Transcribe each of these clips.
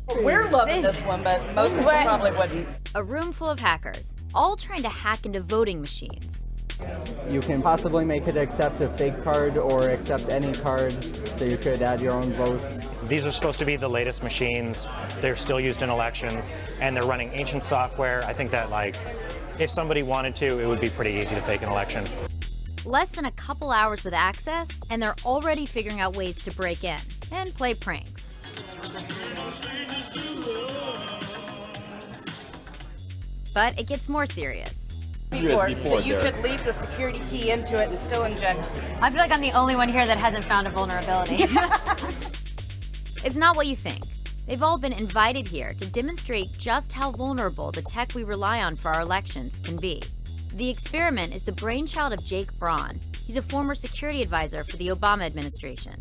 We're loving this one, but most people probably wouldn't. A room full of hackers, all trying to hack into voting machines. You can possibly make it accept a fake card or accept any card, so you could add your own votes. These are supposed to be the latest machines. They're still used in elections, and they're running ancient software. I think that, like, if somebody wanted to, it would be pretty easy to fake an election. Less than a couple hours with access, and they're already figuring out ways to break in and play pranks. But it gets more serious. So you could leave the security key into it and still inject. I feel like I'm the only one here that hasn't found a vulnerability. It's not what you think. They've all been invited here to demonstrate just how vulnerable the tech we rely on for our elections can be. The experiment is the brainchild of Jake Braun. He's a former security advisor for the Obama administration.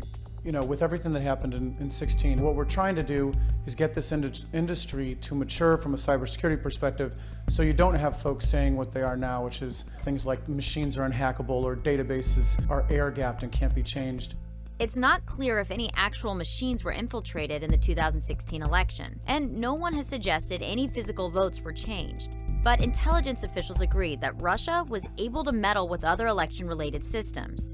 You know, with everything that happened in 16, what we're trying to do is get this industry to mature from a cybersecurity perspective, so you don't have folks saying what they are now, which is things like machines are unhackable or databases are air-gapped and can't be changed. It's not clear if any actual machines were infiltrated in the 2016 election, and no one has suggested any physical votes were changed. But intelligence officials agreed that Russia was able to meddle with other election-related systems.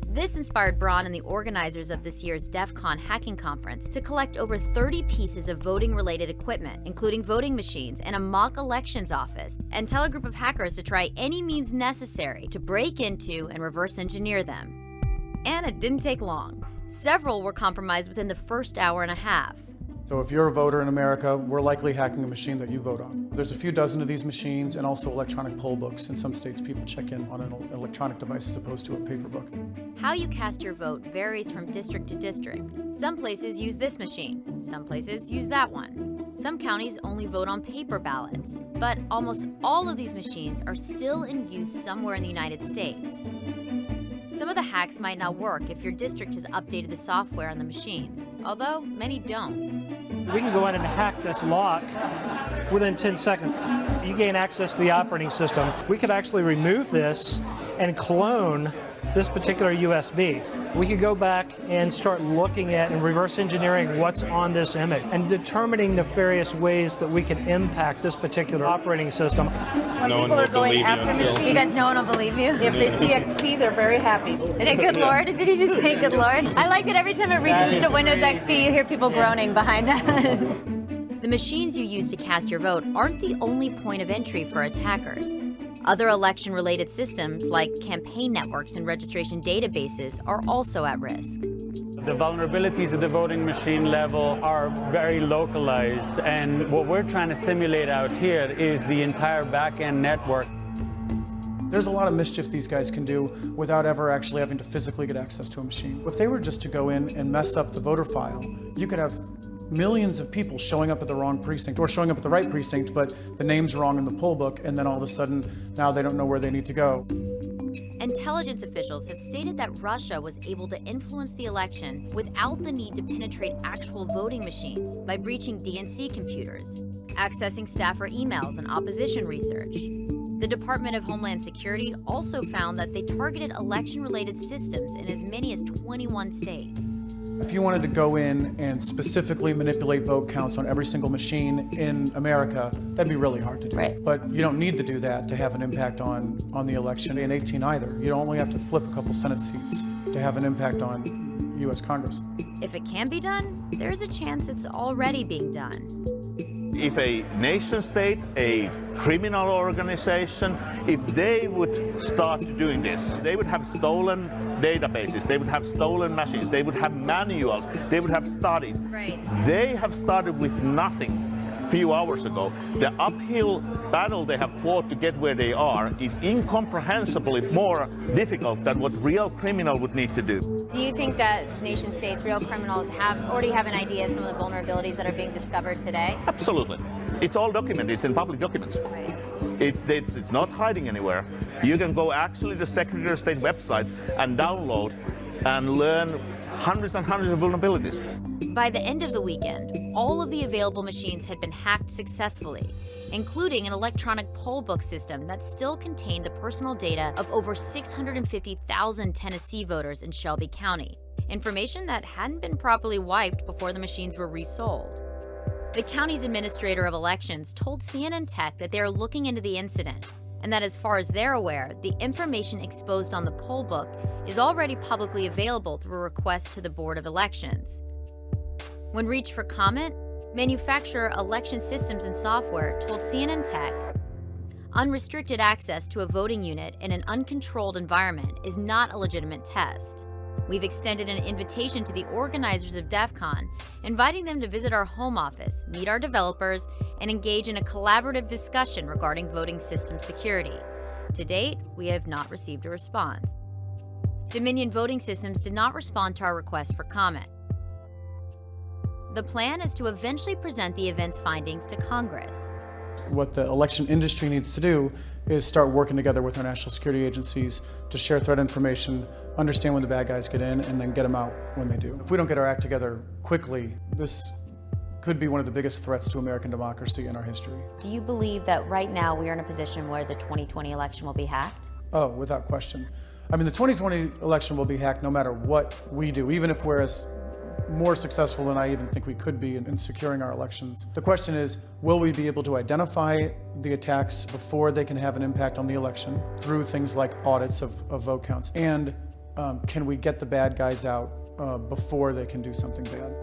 This inspired Braun and the organizers of this year's DEF CON hacking conference to collect over 30 pieces of voting-related equipment, including voting machines and a mock elections office, and tell a group of hackers to try any means necessary to break into and reverse engineer them. And it didn't take long. Several were compromised within the first hour and a half. So if you're a voter in America, we're likely hacking a machine that you vote on. There's a few dozen of these machines and also electronic poll books. In some states, people check in on an electronic device as opposed to a paper book. How you cast your vote varies from district to district. Some places use this machine, some places use that one. Some counties only vote on paper ballots, but almost all of these machines are still in use somewhere in the United States. Some of the hacks might not work if your district has updated the software on the machines, although many don't. We can go in and hack this lock within 10 seconds. You gain access to the operating system. We could actually remove this and clone this particular USB. We could go back and start looking at and reverse engineering what's on this image and determining the various ways that we can impact this particular operating system. When people are going after machines, You guys, no one will believe you. if they see XP, they're very happy. Good Lord, did he just say good Lord? I like that every time it reboots to Windows XP, you hear people groaning behind us. The machines you use to cast your vote aren't the only point of entry for attackers. Other election-related systems, like campaign networks and registration databases, are also at risk. The vulnerabilities at the voting machine level are very localized, and what we're trying to simulate out here is the entire back-end network. There's a lot of mischief these guys can do without ever actually having to physically get access to a machine. If they were just to go in and mess up the voter file, you could have millions of people showing up at the wrong precinct or showing up at the right precinct, but the name's wrong in the poll book, and then all of a sudden, now they don't know where they need to go. Intelligence officials have stated that Russia was able to influence the election without the need to penetrate actual voting machines by breaching DNC computers, accessing staffer emails and opposition research. The Department of Homeland Security also found that they targeted election-related systems in as many as 21 states. If you wanted to go in and specifically manipulate vote counts on every single machine in America, that'd be really hard to do. Right. But you don't need to do that to have an impact on the election in 18 either. You only have to flip a couple Senate seats to have an impact on U.S. Congress. If it can be done, there's a chance it's already being done. If a nation state, a criminal organization, if they would start doing this, they would have stolen databases, they would have stolen machines, they would have manuals, they would have studied. Right. They have started with nothing a few hours ago. The uphill battle they have fought to get where they are is incomprehensibly more difficult than what real criminal would need to do. Do you think that nation states, real criminals, already have an idea of some of the vulnerabilities that are being discovered today? Absolutely. It's all documented. It's in public documents. Right. It's not hiding anywhere. You can go actually to Secretary of State websites and download and learn hundreds and hundreds of vulnerabilities. By the end of the weekend, all of the available machines had been hacked successfully, including an electronic poll book system that still contained the personal data of over 650,000 Tennessee voters in Shelby County, information that hadn't been properly wiped before the machines were resold. The county's administrator of elections told CNN Tech that they are looking into the incident, and that as far as they're aware, the information exposed on the poll book is already publicly available through a request to the Board of Elections. When reached for comment, manufacturer Election Systems and Software told CNN Tech, unrestricted access to a voting unit in an uncontrolled environment is not a legitimate test. We've extended an invitation to the organizers of DEF CON, inviting them to visit our home office, meet our developers, and engage in a collaborative discussion regarding voting system security. To date, we have not received a response. Dominion Voting Systems did not respond to our request for comment. The plan is to eventually present the event's findings to Congress. What the election industry needs to do is start working together with our national security agencies to share threat information, understand when the bad guys get in, and then get them out when they do. If we don't get our act together quickly, this could be one of the biggest threats to American democracy in our history. Do you believe that right now we are in a position where the 2020 election will be hacked? Oh, without question. I mean, the 2020 election will be hacked no matter what we do, even if we're as more successful than I even think we could be in securing our elections. The question is, will we be able to identify the attacks before they can have an impact on the election through things like audits of vote counts? And can we get the bad guys out before they can do something bad?